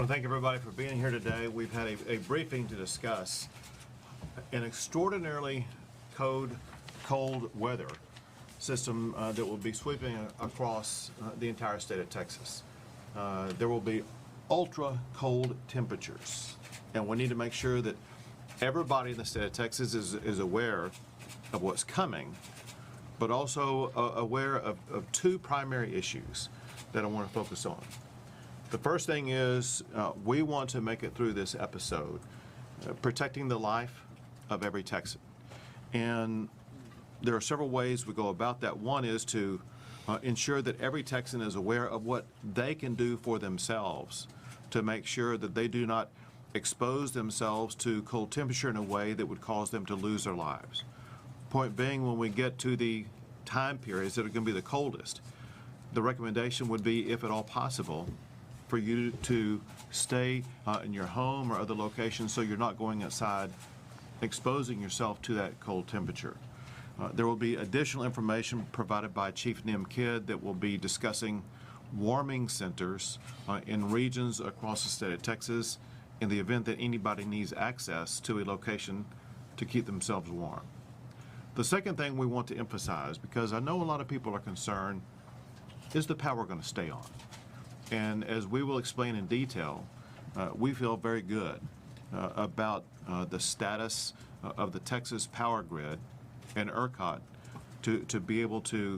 want to thank everybody for being here today. We've had a briefing to discuss an extraordinarily cold weather system that will be sweeping across the entire state of Texas. There will be ultra cold temperatures, and we need to make sure that everybody in the state of Texas is aware of what's coming, but also aware of two primary issues that I want to focus on. The first thing is we want to make it through this episode protecting the life of every Texan. And there are several ways we go about that. One is to ensure that every Texan is aware of what they can do for themselves to make sure that they do not expose themselves to cold temperature in a way that would cause them to lose their lives. Point being, when we get to the time periods that are going to be the coldest, the recommendation would be, if at all possible, for you to stay in your home or other locations so you're not going outside exposing yourself to that cold temperature. There will be additional information provided by Chief Nim Kidd that will be discussing warming centers in regions across the state of Texas in the event that anybody needs access to a location to keep themselves warm. The second thing we want to emphasize, because I know a lot of people are concerned, is the power going to stay on? And as we will explain in detail, we feel very good about the status of the Texas power grid and ERCOT to be able to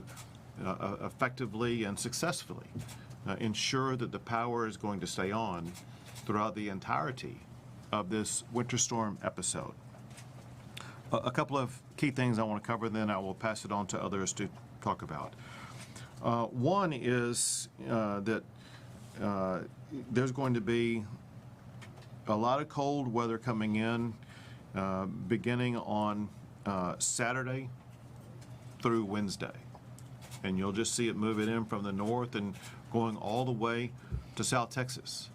effectively and successfully ensure that the power is going to stay on throughout the entirety of this winter storm episode. A couple of key things I want to cover, then I will pass it on to others to talk about. One is that there's going to be a lot of cold weather coming in beginning on Saturday through Wednesday. And you'll just see it moving in from the north and going all the way to South Texas.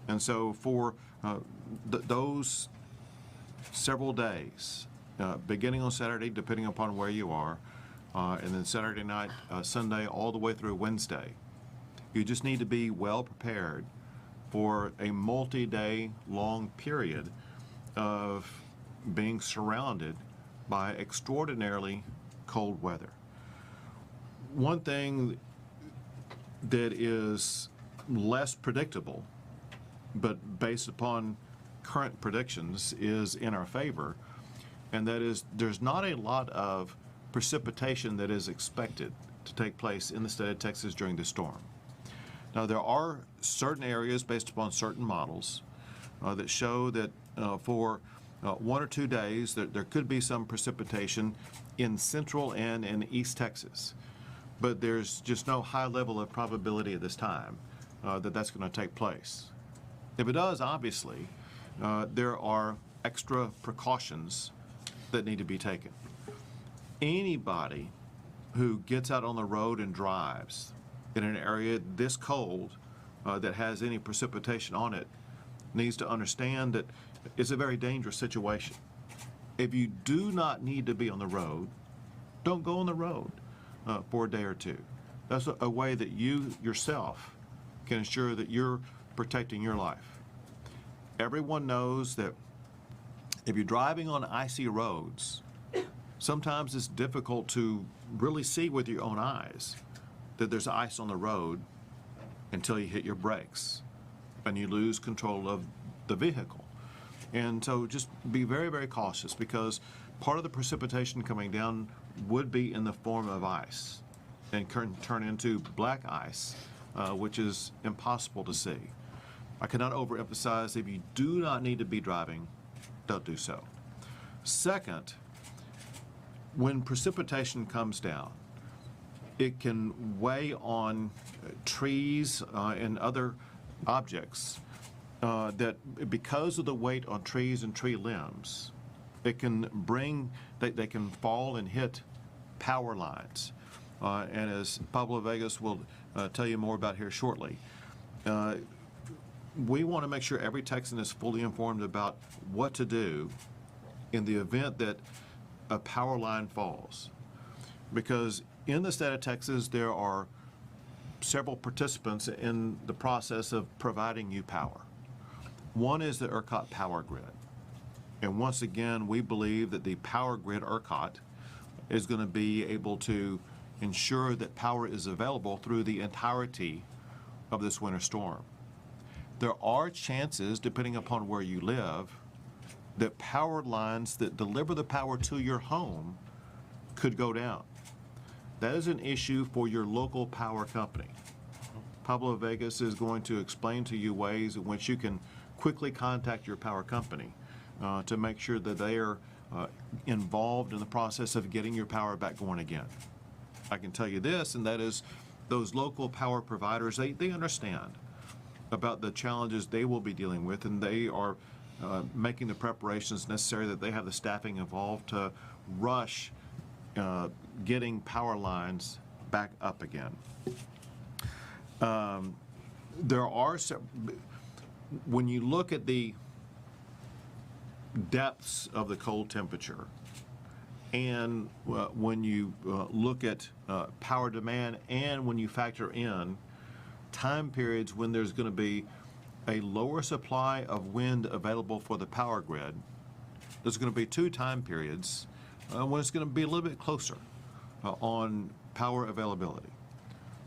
And so for those several days, beginning on Saturday, depending upon where you are, and then Saturday night, Sunday, all the way through Wednesday, you just need to be well prepared for a multi-day long period of being surrounded by extraordinarily cold weather. One thing that is less predictable, but based upon current predictions, is in our favor, and that is there's not a lot of precipitation that is expected to take place in the state of Texas during the storm. Now, there are certain areas based upon certain models that show that for 1 or 2 days that there could be some precipitation in central and in East Texas. But there's just no high level of probability at this time that that's going to take place. If it does, obviously, there are extra precautions that need to be taken. Anybody who gets out on the road and drives in an area this cold that has any precipitation on it needs to understand that it's a very dangerous situation. If you do not need to be on the road, don't go on the road for a day or two. That's a way that you yourself can ensure that you're protecting your life. Everyone knows that if you're driving on icy roads, sometimes it's difficult to really see with your own eyes that there's ice on the road until you hit your brakes and you lose control of the vehicle. And so just be very, very cautious, because part of the precipitation coming down would be in the form of ice and can turn into black ice, which is impossible to see. I cannot overemphasize, if you do not need to be driving, don't do so. Second, when precipitation comes down, it can weigh on trees and other objects that, because of the weight on trees and tree limbs, it can bring, they can fall and hit power lines. And as Pablo Vegas will tell you more about here shortly, we want to make sure every Texan is fully informed about what to do in the event that a power line falls. Because in the state of Texas, there are several participants in the process of providing you power. One is the ERCOT power grid. And once again, we believe that the power grid ERCOT is going to be able to ensure that power is available through the entirety of this winter storm. There are chances, depending upon where you live, that power lines that deliver the power to your home could go down. That is an issue for your local power company. Pablo Vegas is going to explain to you ways in which you can quickly contact your power company to make sure that they are involved in the process of getting your power back going again. I can tell you this, and that is those local power providers, they understand about the challenges they will be dealing with, and they are making the preparations necessary, that they have the staffing involved to rush getting power lines back up again. There are, when you look at the depths of the cold temperature, and when you look at power demand, and when you factor in time periods when there's going to be a lower supply of wind available for the power grid, there's going to be two time periods when it's going to be a little bit closer on power availability.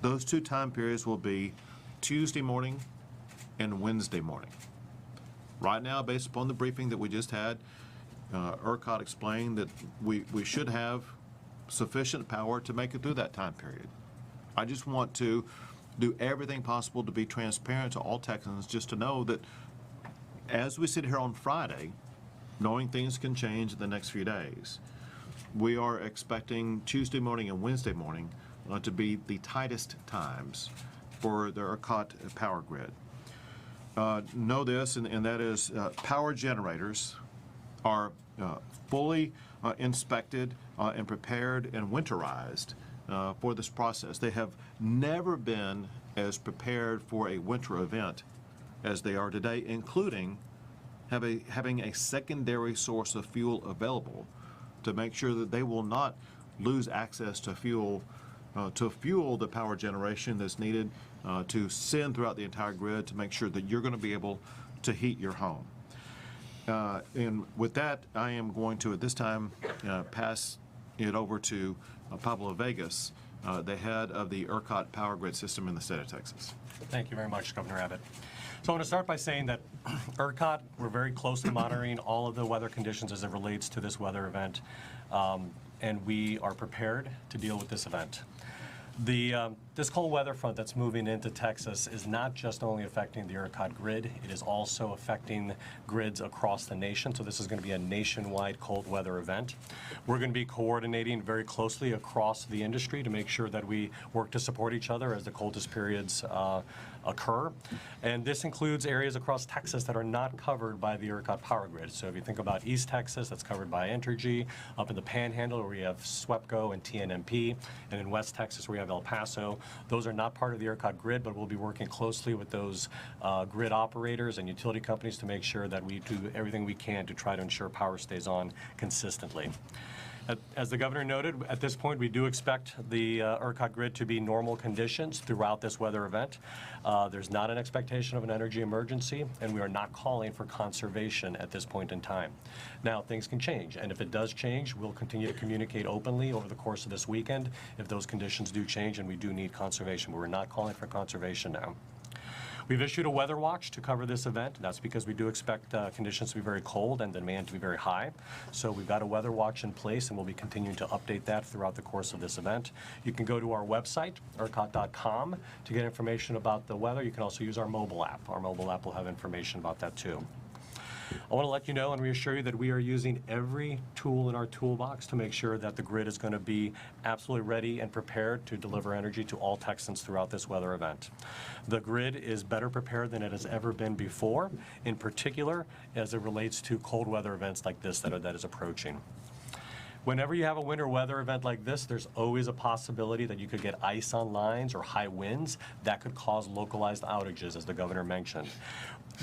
Those two time periods will be Tuesday morning and Wednesday morning. Right now, based upon the briefing that we just had, ERCOT explained that we should have sufficient power to make it through that time period. I just want to do everything possible to be transparent to all Texans, just to know that as we sit here on Friday, knowing things can change in the next few days, we are expecting Tuesday morning and Wednesday morning to be the tightest times for the ERCOT power grid. Know this, and that is power generators are fully inspected and prepared and winterized for this process. They have never been as prepared for a winter event as they are today, including having a secondary source of fuel available to make sure that they will not lose access to fuel the power generation that's needed to send throughout the entire grid to make sure that you're going to be able to heat your home. And with that, I am going to, at this time, pass it over to Pablo Vegas, the head of the ERCOT power grid system in the state of Texas. Thank you very much, Governor Abbott. So I want to start by saying that ERCOT, we're very closely monitoring all of the weather conditions as it relates to this weather event, and we are prepared to deal with this event. This cold weather front that's moving into Texas is not just only affecting the ERCOT grid, it is also affecting grids across the nation. So this is going to be a nationwide cold weather event. We're going to be coordinating very closely across the industry to make sure that we work to support each other as the coldest periods occur. And this includes areas across Texas that are not covered by the ERCOT power grid. So if you think about East Texas, that's covered by Entergy. Up in the Panhandle, where we have SWEPCO and TNMP. And in West Texas, where we have El Paso. Those are not part of the ERCOT grid, but we'll be working closely with those grid operators and utility companies to make sure that we do everything we can to try to ensure power stays on consistently. As the governor noted, at this point, we do expect the ERCOT grid to be normal conditions throughout this weather event. There's not an expectation of an energy emergency, and we are not calling for conservation at this point in time. Now, things can change, and if it does change, we'll continue to communicate openly over the course of this weekend if those conditions do change and we do need conservation, but we're not calling for conservation now. We've issued a weather watch to cover this event. That's because we do expect conditions to be very cold and demand to be very high. So we've got a weather watch in place, and we'll be continuing to update that throughout the course of this event. You can go to our website, ERCOT.com, to get information about the weather. You can also use our mobile app. Our mobile app will have information about that too. I want to let you know and reassure you that we are using every tool in our toolbox to make sure that the grid is going to be absolutely ready and prepared to deliver energy to all Texans throughout this weather event. The grid is better prepared than it has ever been before, in particular as it relates to cold weather events like this that is approaching. Whenever you have a winter weather event like this, there's always a possibility that you could get ice on lines or high winds that could cause localized outages, as the governor mentioned.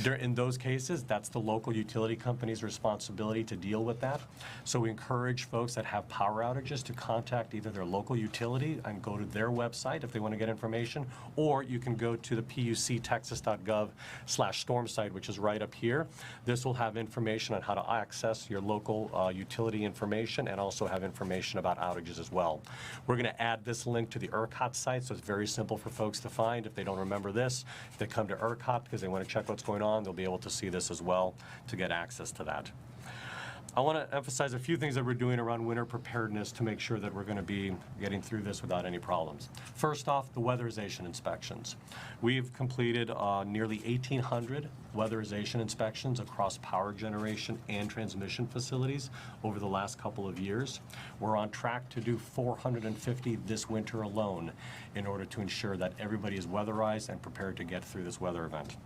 In those cases, that's the local utility company's responsibility to deal with that. So we encourage folks that have power outages to contact either their local utility and go to their website if they want to get information, or you can go to the puctexas.gov/storm site, which is right up here. This will have information on how to access your local utility information and also have information about outages as well. We're going to add this link to the ERCOT site, so it's very simple for folks to find if they don't remember this. If they come to ERCOT because they want to check what's going on, they'll be able to see this as well to get access to that. I want to emphasize a few things that we're doing around winter preparedness to make sure that we're going to be getting through this without any problems. First off, the weatherization inspections. We've completed nearly 1,800 weatherization inspections across power generation and transmission facilities over the last couple of years. We're on track to do 450 this winter alone in order to ensure that everybody is weatherized and prepared to get through this weather event.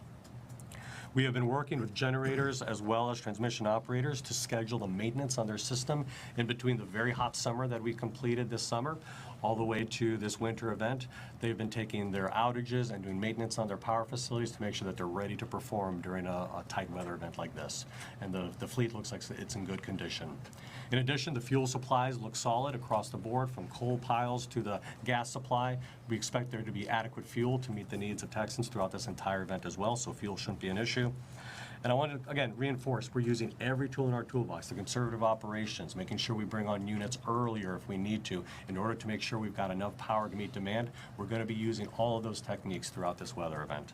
We have been working with generators as well as transmission operators to schedule the maintenance on their system in between the very hot summer that we completed this summer all the way to this winter event. They've been taking their outages and doing maintenance on their power facilities to make sure that they're ready to perform during a tight weather event like this. And the fleet looks like it's in good condition. In addition, the fuel supplies look solid across the board, from coal piles to the gas supply. We expect there to be adequate fuel to meet the needs of Texans throughout this entire event as well, so fuel shouldn't be an issue. And I want to, again, reinforce, we're using every tool in our toolbox, the conservative operations, making sure we bring on units earlier if we need to, in order to make sure we've got enough power to meet demand. We're going to be using all of those techniques throughout this weather event.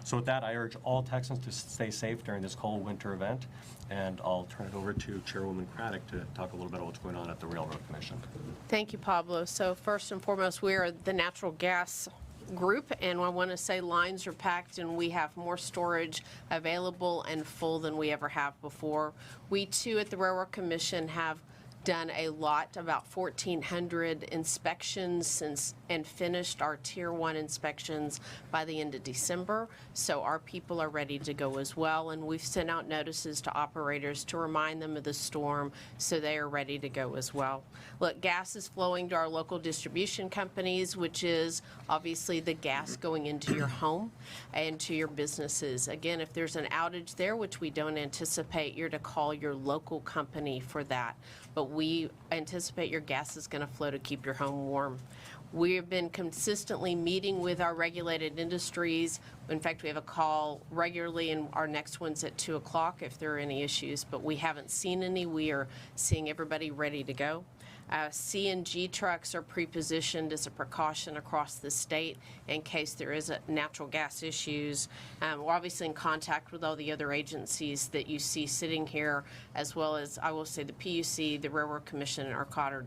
So with that, I urge all Texans to stay safe during this cold winter event, and I'll turn it over to Chairwoman Craddock to talk a little bit about what's going on at the Railroad Commission. Thank you, Pablo. So first and foremost, we are the natural gas group, and I want to say lines are packed and we have more storage available and full than we ever have before. We too at the Railroad Commission have done a lot, about 1,400 inspections since, and finished our Tier 1 inspections by the end of December. So our people are ready to go as well, and we've sent out notices to operators to remind them of the storm so they are ready to go as well. Look, gas is flowing to our local distribution companies, which is obviously the gas going into your home and to your businesses. Again, if there's an outage there, which we don't anticipate, you're to call your local company for that. But we anticipate your gas is going to flow to keep your home warm. We have been consistently meeting with our regulated industries. In fact, we have a call regularly, and our next one's at 2 o'clock if there are any issues, but we haven't seen any. We are seeing everybody ready to go. CNG trucks are pre-positioned as a precaution across the state in case there is a natural gas issues. We're obviously in contact with all the other agencies that you see sitting here, as well as, I will say, the PUC, the Railroad Commission, and ERCOT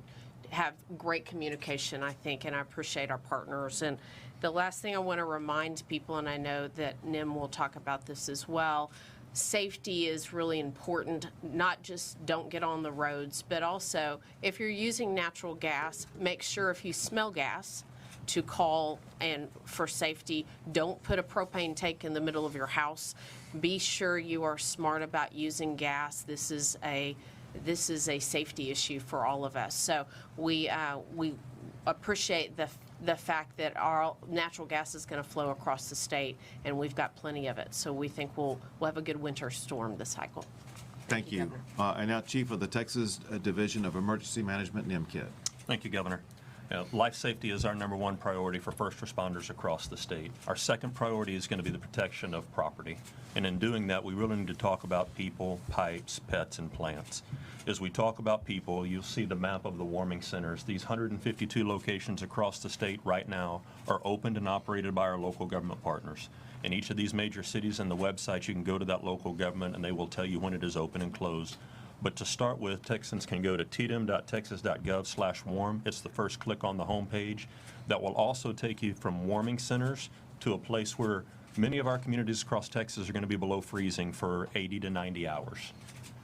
have great communication, I think, and I appreciate our partners. And the last thing I want to remind people, and I know that Nim will talk about this as well, safety is really important. Not just don't get on the roads, but also if you're using natural gas, make sure if you smell gas to call, and for safety, don't put a propane tank in the middle of your house. Be sure you are smart about using gas. This is a safety issue for all of us. So we appreciate the fact that our natural gas is going to flow across the state, and we've got plenty of it. So we think we'll have a good winter storm this cycle. Thank you. And now Chief of the Texas Division of Emergency Management, Nim Kidd. Thank you, Governor. Life safety is our #1 priority for first responders across the state. Our second priority is going to be the protection of property. And in doing that, we really need to talk about people, pipes, pets, and plants. As we talk about people, you'll see the map of the warming centers. These 152 locations across the state right now are opened and operated by our local government partners. In each of these major cities and the websites, you can go to that local government and they will tell you when it is open and closed. But to start with, Texans can go to tdm.texas.gov/warm. It's the first click on the homepage. That will also take you from warming centers to a place where many of our communities across Texas are going to be below freezing for 80 to 90 hours.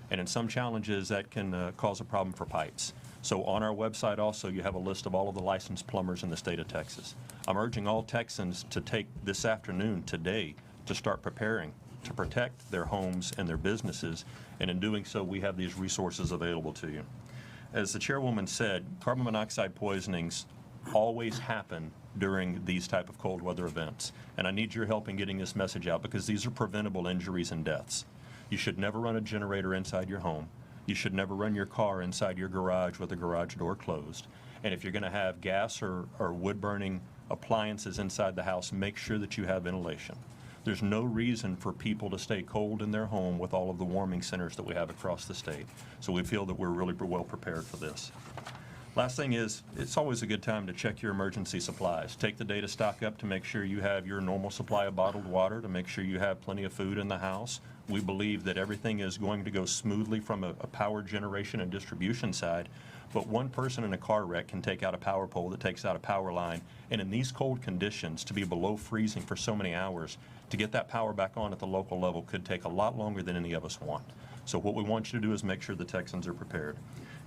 And in some challenges, that can cause a problem for pipes. So on our website also, you have a list of all of the licensed plumbers in the state of Texas. I'm urging all Texans to take this afternoon, today, to start preparing to protect their homes and their businesses, and in doing so, we have these resources available to you. As the chairwoman said, carbon monoxide poisonings always happen during these type of cold weather events. And I need your help in getting this message out because these are preventable injuries and deaths. You should never run a generator inside your home. You should never run your car inside your garage with the garage door closed. And if you're going to have gas or wood-burning appliances inside the house, make sure that you have ventilation. There's no reason for people to stay cold in their home with all of the warming centers that we have across the state. So we feel that we're really well prepared for this. Last thing is, it's always a good time to check your emergency supplies. Take the data stock up to make sure you have your normal supply of bottled water, to make sure you have plenty of food in the house. We believe that everything is going to go smoothly from a power generation and distribution side, but one person in a car wreck can take out a power pole that takes out a power line, and in these cold conditions, to be below freezing for so many hours, to get that power back on at the local level could take a lot longer than any of us want. So what we want you to do is make sure the Texans are prepared.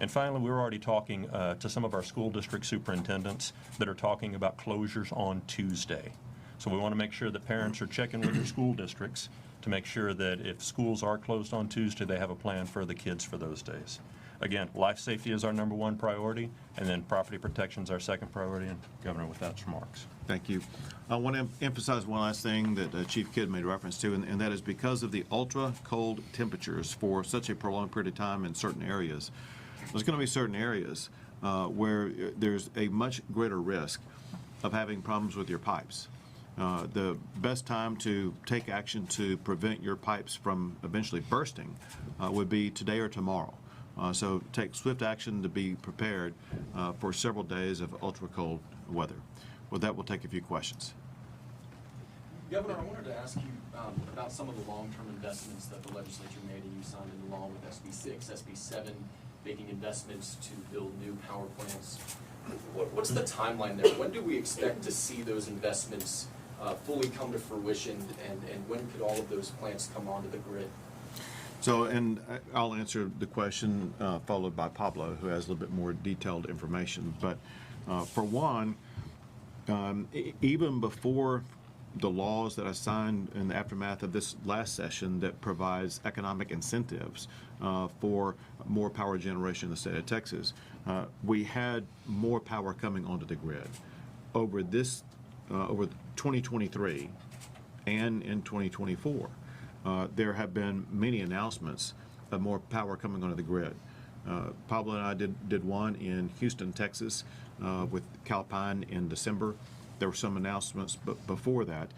And finally, we're already talking to some of our school district superintendents that are talking about closures on Tuesday. So we want to make sure that parents are checking with their school districts to make sure that if schools are closed on Tuesday, they have a plan for the kids for those days. Again, life safety is our #1 priority, and then property protection is our second priority. And Governor, with that, remarks. Thank you. I want to emphasize one last thing that Chief Kidd made reference to, and that is because of the ultra cold temperatures for such a prolonged period of time in certain areas, there's going to be certain areas where there's a much greater risk of having problems with your pipes. The best time to take action to prevent your pipes from eventually bursting would be today or tomorrow. So take swift action to be prepared for several days of ultra cold weather. With that, we'll take a few questions. Governor, I wanted to ask you about some of the long-term investments that the legislature made, and you signed into law with SB 6, SB 7, making investments to build new power plants. What's the timeline there? When do we expect to see those investments fully come to fruition, and when could all of those plants come onto the grid? So, and I'll answer the question followed by Pablo, who has a little bit more detailed information. But for one, even before the laws that I signed in the aftermath of this last session that provides economic incentives for more power generation in the state of Texas, we had more power coming onto the grid. Over 2023 and in 2024, there have been many announcements of more power coming onto the grid. Pablo and I did one in Houston, Texas, with Calpine in December. There were some announcements before that.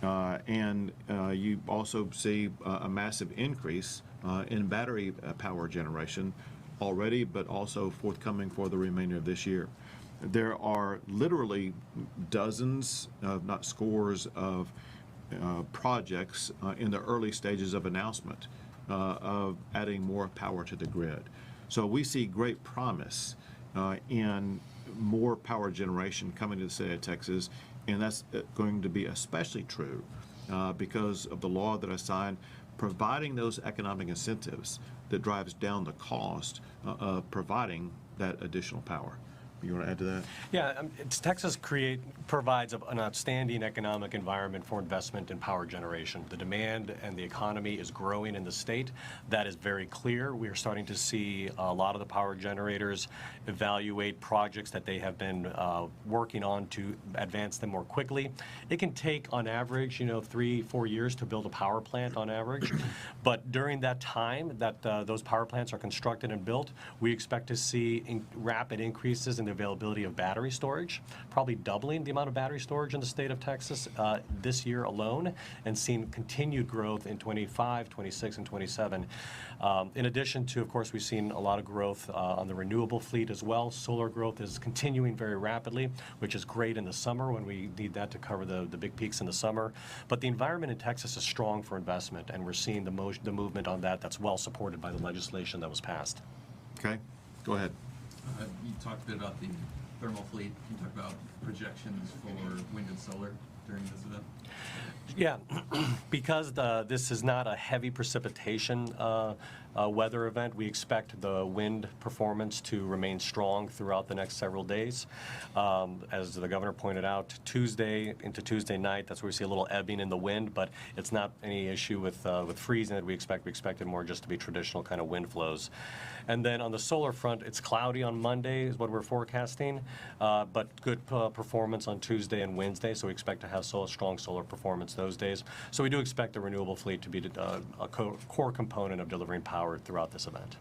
And you also see a massive increase in battery power generation already, but also forthcoming for the remainder of this year. There are literally dozens, not scores, of projects in the early stages of announcement of adding more power to the grid. So we see great promise in more power generation coming to the state of Texas, and that's going to be especially true because of the law that I signed, providing those economic incentives that drives down the cost of providing that additional power. You want to add to that? Yeah, Texas provides an outstanding economic environment for investment in power generation. The demand and the economy is growing in the state. That is very clear. We are starting to see a lot of the power generators evaluate projects that they have been working on to advance them more quickly. It can take, on average, 3-4 years to build a power plant on average. But during that time that those power plants are constructed and built, we expect to see rapid increases in the availability of battery storage, probably doubling the amount of battery storage in the state of Texas this year alone, and seeing continued growth in 25, 26, and 27. In addition to, of course, we've seen a lot of growth on the renewable fleet as well. Solar growth is continuing very rapidly, which is great in the summer when we need that to cover the big peaks in the summer. But the environment in Texas is strong for investment, and we're seeing the movement on that that's well supported by the legislation that was passed. Okay, go ahead. You talked a bit about the thermal fleet. Can you talk about projections for wind and solar during this event? Yeah, because this is not a heavy precipitation weather event, we expect the wind performance to remain strong throughout the next several days. As the governor pointed out, Tuesday into Tuesday night, that's where we see a little ebbing in the wind, but it's not any issue with freezing that we expect. We expect it more just to be traditional kind of wind flows. And then on the solar front, it's cloudy on Monday is what we're forecasting, but good performance on Tuesday and Wednesday, so we expect to have strong solar performance those days. So we do expect the renewable fleet to be a core component of delivering power throughout this event.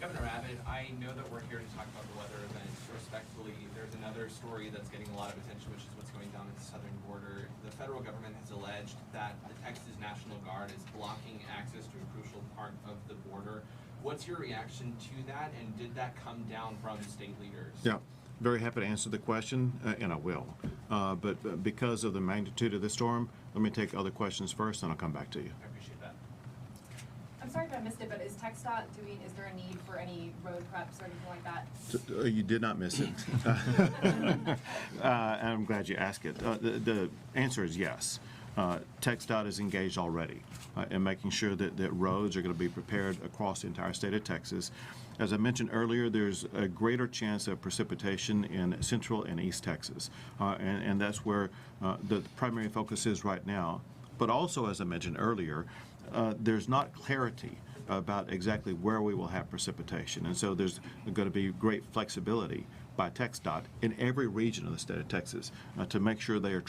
Governor Abbott, I know that we're here to talk about the weather event. Respectfully, there's another story that's getting a lot of attention, which is what's going down at the southern border. The federal government has alleged that the Texas National Guard is blocking access to a crucial part of the border. What's your reaction to that, and did that come down from state leaders? Yeah, very happy to answer the question, and I will. But because of the magnitude of the storm, let me take other questions first, and I'll come back to you. I appreciate that. I'm sorry if I missed it, but is TxDOT is there a need for any road preps or anything like that? You did not miss it. And I'm glad you asked it. The answer is yes. TxDOT is engaged already in making sure that roads are going to be prepared across the entire state of Texas. As I mentioned earlier, there's a greater chance of precipitation in central and east Texas, and that's where the primary focus is right now. But also, as I mentioned earlier, there's not clarity about exactly where we will have precipitation, and so there's going to be great flexibility by TxDOT in every region of the state of Texas to make sure they are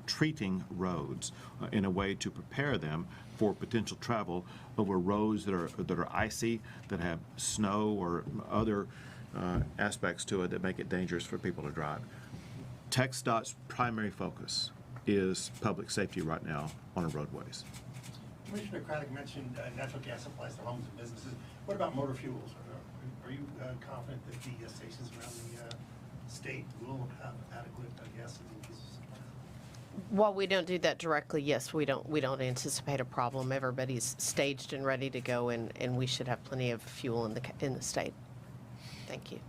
treating roads in a way to prepare them for potential travel over roads that are icy, that have snow or other aspects to it that make it dangerous for people to drive. TxDOT's primary focus is public safety right now on our roadways. Commissioner Craddock mentioned natural gas supplies to homes and businesses. What about motor fuels? Are you confident that the stations around the state will have adequate gas and diesel supplies? While we don't do that directly, yes, we don't anticipate a problem. Everybody's staged and ready to go, and we should have plenty of fuel in the state. Thank you.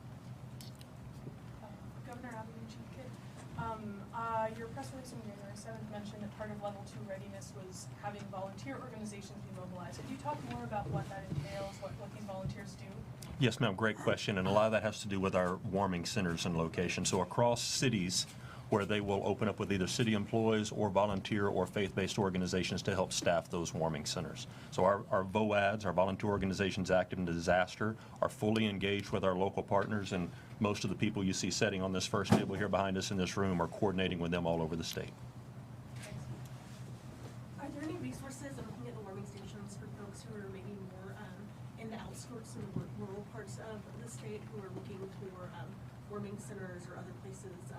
Governor Abbott and Chief Kidd, your press release on January 7th mentioned that part of Level 2 readiness was having volunteer organizations be mobilized. Could you talk more about what that entails, what these volunteers do? Yes, ma'am, great question, and a lot of that has to do with our warming centers and locations. So across cities where they will open up with either city employees or volunteer or faith-based organizations to help staff those warming centers. So our VOADs, our volunteer organizations active in disaster, are fully engaged with our local partners, and most of the people you see sitting on this first table here behind us in this room are coordinating with them all over the state. Are there any resources looking at the warming stations for folks who are maybe more in the outskirts and the rural parts of the state who are looking for warming centers or other places to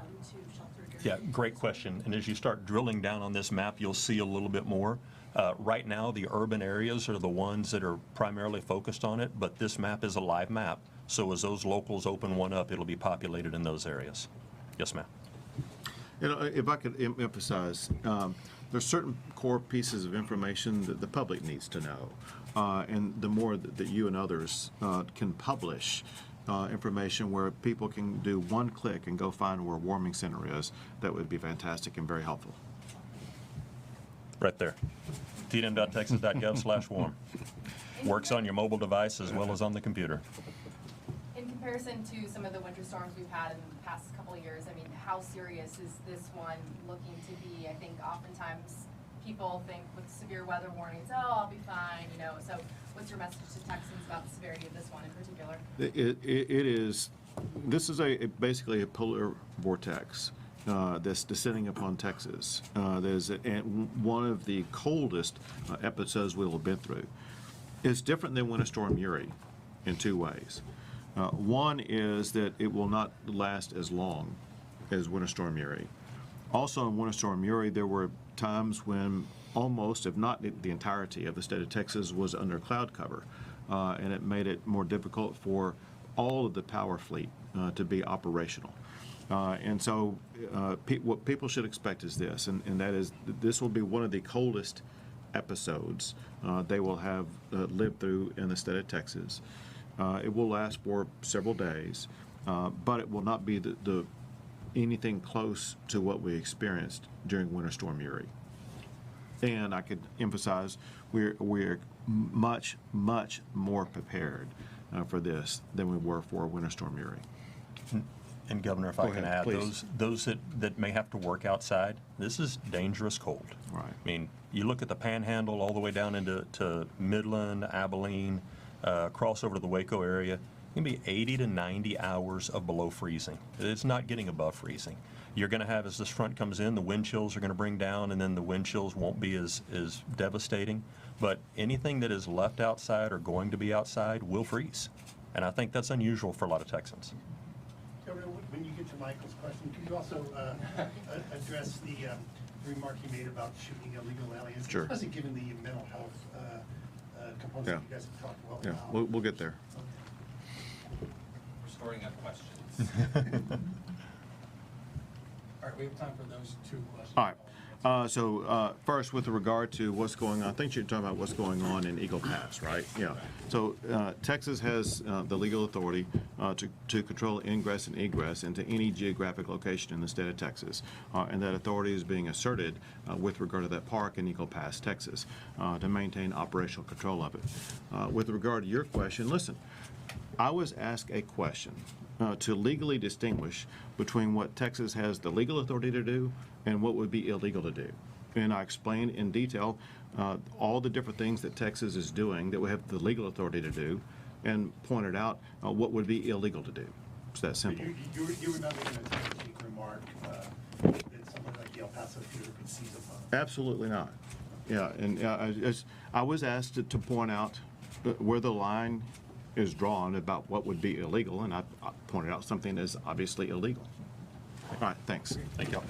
shelter? Yeah, great question. And as you start drilling down on this map, you'll see a little bit more. Right now, the urban areas are the ones that are primarily focused on it, but this map is a live map. So as those locals open one up, it'll be populated in those areas. Yes, ma'am. You know, if I could emphasize, there's certain core pieces of information that the public needs to know. And the more that you and others can publish information where people can do one click and go find where a warming center is, that would be fantastic and very helpful. Right there. tnm.texas.gov/warm. Works on your mobile device as well as on the computer. In comparison to some of the winter storms we've had in the past couple of years, I mean, how serious is this one looking to be? I think oftentimes people think with severe weather warnings, oh, I'll be fine, you know. So what's your message to Texans about the severity of this one in particular? This is basically a polar vortex that's descending upon Texas. There's one of the coldest episodes we'll have been through. It's different than Winter Storm Uri in two ways. One is that it will not last as long as Winter Storm Uri. Also in Winter Storm Uri, there were times when almost, if not the entirety of the state of Texas was under cloud cover, and it made it more difficult for all of the power fleet to be operational. And so what people should expect is this, and that is this will be one of the coldest episodes they will have lived through in the state of Texas. It will last for several days, but it will not be anything close to what we experienced during Winter Storm Uri. And I could emphasize, we're much, much more prepared for this than we were for Winter Storm Uri. And Governor, if Go I can ahead, add, please. those that may have to work outside, this is dangerous cold. Right. I mean, you look at the Panhandle all the way down into Midland, Abilene, cross over to the Waco area, it can be 80 to 90 hours of below freezing. It's not getting above freezing. You're going to have, as this front comes in, the wind chills are going to bring down, and then the wind chills won't be as devastating. But anything that is left outside or going to be outside will freeze. And I think that's unusual for a lot of Texans. Governor, when you get to Michael's question, could you also address the remark you made about shooting illegal aliens? Sure. Especially given the mental health components Yeah. that you guys have talked well Yeah, about. we'll get there. We're storing up questions. All right, we have time for those two questions. All right. So first, with regard to what's going on, I think you're talking about what's going on in Eagle Pass, right? Yeah. So Texas has the legal authority to control ingress and egress into any geographic location in the state of Texas. And that authority is being asserted with regard to that park in Eagle Pass, Texas, to maintain operational control of it. With regard to your question, listen, I was asked a question to legally distinguish between what Texas has the legal authority to do and what would be illegal to do. And I explained in detail all the different things that Texas is doing that we have the legal authority to do, and pointed out what would be illegal to do. It's that simple. You were not making a tongue-in-cheek remark that someone like the El Paso shooter could seize upon. Absolutely not. Yeah, and I was asked to point out where the line is drawn about what would be illegal, and I pointed out something that is obviously illegal. All right, thanks. Thank you.